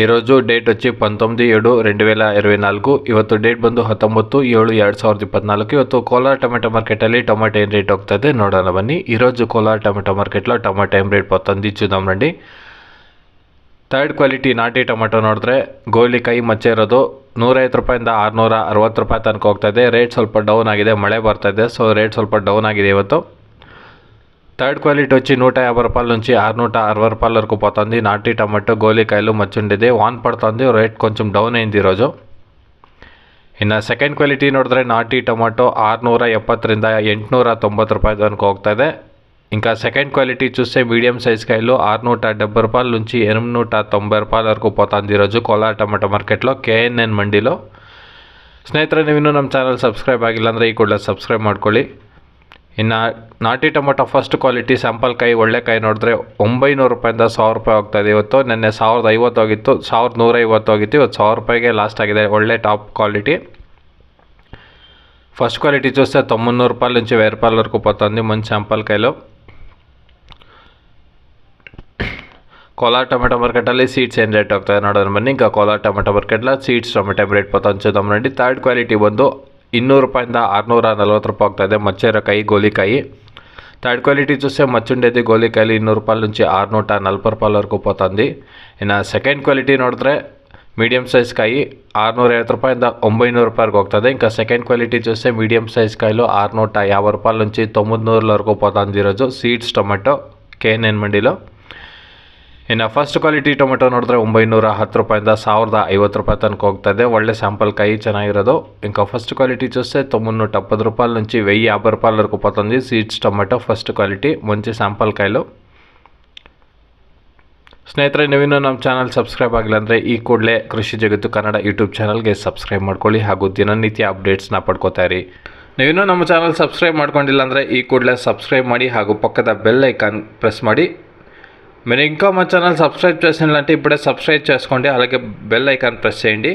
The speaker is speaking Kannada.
ఈరోజు డేట్ వచ్చి 19/7/2024. ಇವತ್ತು ಡೇಟ್ ಬಂದು 19/7/2024. ಇವತ್ತು ಕೋಲಾರ ಟೊಮೆಟೊ ಮಾರ್ಕೆಟಲ್ಲಿ ಟೊಮೆಟೊ ಏನು ರೇಟ್ ಹೋಗ್ತದೆ ನೋಡೋಣ ಬನ್ನಿ. ఈరోజు కోలార్ టొమాటో మార్కెట్లో టొమాటో ఏం రేట్ పోతుంది చూద్దాం రండి. ಥರ್ಡ್ ಕ್ವಾಲಿಟಿ ನಾಟಿ ಟೊಮೆಟೊ ನೋಡಿದ್ರೆ ಗೋಲಿಕಾಯಿ ಮಚ್ಚೆ ಇರೋದು 150 ರೂಪಾಯಿಂದ 660 ರೂಪಾಯಿ ತನಕ ಹೋಗ್ತಾಯಿದೆ. ರೇಟ್ ಸ್ವಲ್ಪ ಡೌನ್ ಆಗಿದೆ, ಮಳೆ ಬರ್ತಾಯಿದೆ, ಸೊ ರೇಟ್ ಸ್ವಲ್ಪ డౌన్ ఆಗಿದೆ ಇವತ್ತು. థర్డ్ క్వాలిటీ వచ్చి 150 రూపాయల నుంచి 660 రూపాయల వరకు పోతుంది. నాటి టమాటో గోలికాయలు మచ్చుండిದೆ, వాన్ పడుతుంది, రేట్ కొంచెం డౌన్ అయింది ఈరోజు. ಇನ್ನು ಸೆಕೆಂಡ್ ಕ್ವಾಲಿಟಿ ನೋಡಿದ್ರೆ ನಾಟಿ ಟೊಮಾಟೊ 670ರಿಂದ 890 రూపాయల తనకు ಹೋಗ್ತಾಯಿದೆ. ఇంకా సెకండ్ క్వాలిటీ చూస్తే మీడియం సైజ్ కాయలు 670 రూపాయల నుంచి 890 రూపాయల వరకు పోతుంది ఈరోజు ಕೋಲಾರ ಟೊಮೆಟೊ ಮಾರ್ಕೆట్లో KNN ಮಂಡಿలో. ಸ್ನೇಹಿತರೆ, ನೀವಿನ್ನೂ ನಮ್ಮ ಚಾನಲ್ ಸಬ್ಸ್ಕ್ರೈಬ್ ಆಗಿಲ್ಲ ಅಂದರೆ ಈ ಕೂಡಲೇ ಸಬ್ಸ್ಕ್ರೈಬ್ ಮಾಡ್ಕೊಳ್ಳಿ. ಇನ್ನು ನಾಟಿ ಟೊಮೆಟೊ ಫಸ್ಟ್ ಕ್ವಾಲಿಟಿ ಸ್ಯಾಂಪಲ್ ಕಾಯಿ ಒಳ್ಳೆ ಕಾಯಿ ನೋಡಿದ್ರೆ 900 ರೂಪಾಯಿಂದ 1000 ರೂಪಾಯಿ ಹೋಗ್ತಾಯಿದೆ ಇವತ್ತು. ನಿನ್ನೆ 1050 ಹೋಗಿತ್ತು, 1150 ಹೋಗಿತ್ತು, ಇವತ್ತು 1000 ರೂಪಾಯಿಗೆ ಲಾಸ್ಟ್ ಆಗಿದೆ. ಒಳ್ಳೆ ಟಾಪ್ ಕ್ವಾಲಿಟಿ. ఫస్ట్ క్వాలిటీ చూస్తే 900 రూపాయల నుంచి 1000 రూపాయల వరకు పోతుంది మంచి శాంపల్ కాయలు. ಕೋಲಾರ ಟೊಮೆಟೊ ಮಾರ್ಕೆಟಲ್ಲಿ ಸೀಡ್ಸ್ ಏನು ರೇಟ್ ಹೋಗ್ತದೆ ನೋಡೋಣ ಬನ್ನಿ. ಈಗ ಕೋಲಾರ ಟೊಮೆಟೊ ಮಾರ್ಕೆಟ್ಲ ಸೀಡ್ಸ್ ಟೊಮೆಟೊ ರೇಟ್ పోతుంది చూద్దాం రండి. ಥರ್ಡ್ ಕ್ವಾಲಿಟಿ ಬಂದು 200 ರೂಪಾಯಿಂದ 640 ರೂಪಾಯಿ ಹೋಗ್ತಾಯಿದೆ మచ్చేరకాయ గోలికాయ. థర్డ్ క్వాలిటీ చూస్తే మచ్చుండేది గోలికాయలు 200 రూపాయల నుంచి 640 రూపాయల వరకు పోతుంది. ಇನ್ನು ಸೆಕೆಂಡ್ ಕ್ವಾಲಿಟಿ ನೋಡಿದ್ರೆ మీడియం సైజ్ కాಯಿ 650 ರೂಪಾಯಿಂದ 900 రూపాయలకు ಹೋಗ್ತದೆ. ఇంకా సెకండ్ క్వాలిటీ చూస్తే మీడియం సైజ్ కాయలు 650 రూపాయల నుంచి 900 వరకు పోతుంది ఈరోజు సీడ్స్ టొమాటో KNN ಮಂಡಿలో. ಇನ್ನು ಫಸ್ಟ್ ಕ್ವಾಲಿಟಿ ಟೊಮೆಟೊ ನೋಡಿದ್ರೆ 910 ರೂಪಾಯಿಂದ 1050 ರೂಪಾಯಿ ತನಕ ಹೋಗ್ತದೆ. ಒಳ್ಳೆ ಸ್ಯಾಂಪಲ್ ಕಾಯಿ ಚೆನ್ನಾಗಿರೋದು. ఇంకా ఫస్ట్ క్వాలిటీ చూస్తే 970 రూపాయల నుంచి 1050 రూపాయల వరకు పోతుంది సీడ్స్ ಟೊಮೆಟೊ ಫಸ್ಟ್ ಕ್ವಾಲಿಟಿ మంచి ಸ್ಯಾಂಪಲ್ ಕಾಯಿಲು. ಸ್ನೇಹಿತರೆ, ನೀವಿನ್ನೂ ನಮ್ಮ ಚಾನಲ್ ಸಬ್ಸ್ಕ್ರೈಬ್ ಆಗಿಲ್ಲ ಅಂದರೆ ಈ ಕೂಡಲೇ ಕೃಷಿ ಜಗತ್ತು ಕನ್ನಡ ಯೂಟ್ಯೂಬ್ ಚಾನಲ್ಗೆ ಸಬ್ಸ್ಕ್ರೈಬ್ ಮಾಡ್ಕೊಳ್ಳಿ ಹಾಗೂ ದಿನನಿತ್ಯ ಅಪ್ಡೇಟ್ಸ್ನ ಪಡ್ಕೋತಾ ಇರಿ. ನೀವಿನ್ನೂ ನಮ್ಮ ಚಾನಲ್ ಸಬ್ಸ್ಕ್ರೈಬ್ ಮಾಡ್ಕೊಂಡಿಲ್ಲ ಅಂದರೆ ಈ ಕೂಡಲೇ ಸಬ್ಸ್ಕ್ರೈಬ್ ಮಾಡಿ ಹಾಗೂ ಪಕ್ಕದ బెల్ ఐకాన్ ప్రెస్ ಮಾಡಿ. మీరు ఇంకా మా ఛానల్ సబ్స్క్రైబ్ చేసినట్లంటే ఇప్పుడే సబ్స్క్రైబ్ చేసుకోండి, అలాగే బెల్ ఐకాన్ ప్రెస్ చేయండి.